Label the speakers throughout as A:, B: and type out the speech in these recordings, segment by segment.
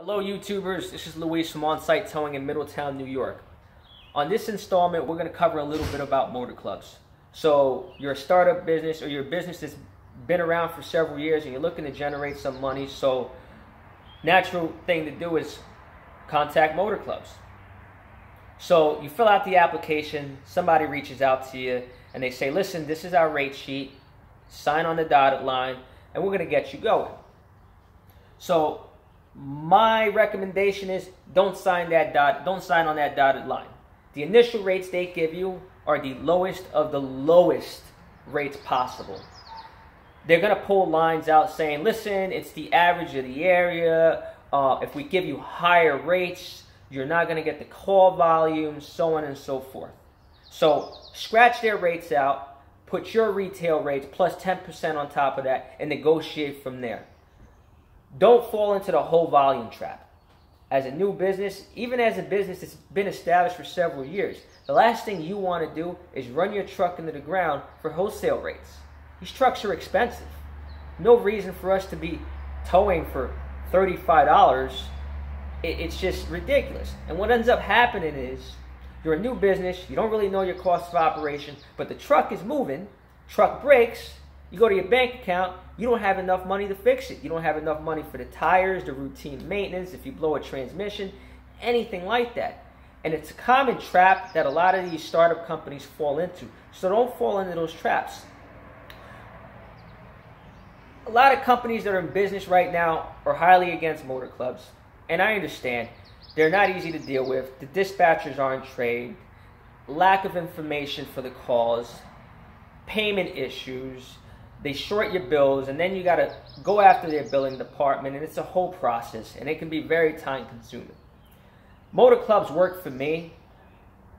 A: Hello YouTubers, this is Luis from On-Site Towing in Middletown, New York. On this installment, we're going to cover a little bit about motor clubs. So you're a startup business or your business has been around for several years and you're looking to generate some money. So natural thing to do is contact motor clubs. So you fill out the application, somebody reaches out to you and they say, listen, this is our rate sheet, sign on the dotted line and we're going to get you going. So my recommendation is don't sign on that dotted line. The initial rates they give you are the lowest of the lowest rates possible. They're going to pull lines out saying, listen, it's the average of the area. If we give you higher rates, you're not going to get the call volume, so on and so forth. So scratch their rates out, put your retail rates plus 10% on top of that, and negotiate from there. Don't fall into the whole volume trap. As a new business, even as a business that's been established for several years, the last thing you want to do is run your truck into the ground for wholesale rates. These trucks are expensive. No reason for us to be towing for $35. It's just ridiculous. And what ends up happening is you're a new business, you don't really know your cost of operation, but the truck is moving, truck breaks, you go to your bank account, you don't have enough money to fix it. You don't have enough money for the tires, the routine maintenance, if you blow a transmission, anything like that. And it's a common trap that a lot of these startup companies fall into. So don't fall into those traps. A lot of companies that are in business right now are highly against motor clubs. And I understand. They're not easy to deal with. The dispatchers aren't trained. Lack of information for the calls. Payment issues. They short your bills, and then you got to go after their billing department, and it's a whole process, and it can be very time-consuming. Motor clubs work for me,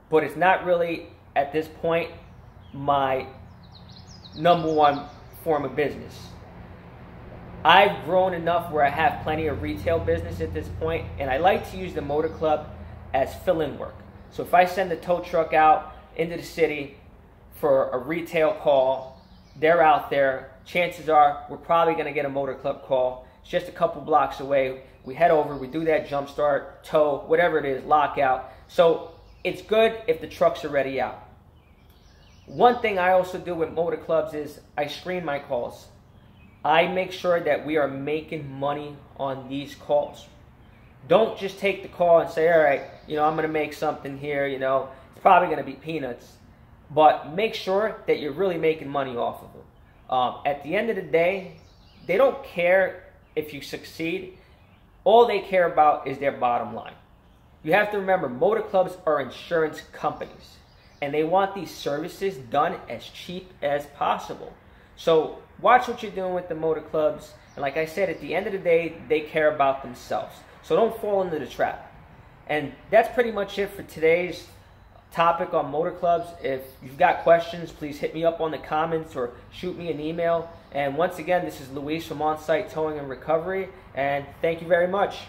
A: but it's not really, at this point, my #1 form of business. I've grown enough where I have plenty of retail business at this point, and I like to use the motor club as fill-in work. So if I send the tow truck out into the city for a retail call, they're out there, chances are we're probably going to get a motor club call. It's just a couple blocks away. We head over, we do that jump start, tow, whatever it is, lockout. So it's good if the truck's already out. One thing I also do with motor clubs is I screen my calls. I make sure that we are making money on these calls. Don't just take the call and say, all right, I'm going to make something here, it's probably going to be peanuts. But make sure that you're really making money off of them. At the end of the day, they don't care if you succeed. All they care about is their bottom line. You have to remember, motor clubs are insurance companies, and they want these services done as cheap as possible. So watch what you're doing with the motor clubs. And like I said, at the end of the day, they care about themselves. So don't fall into the trap. And that's pretty much it for today's topic on motor clubs. If you've got questions, please hit me up on the comments or shoot me an email. And once again, this is Luis from On-Site Towing and Recovery, and thank you very much.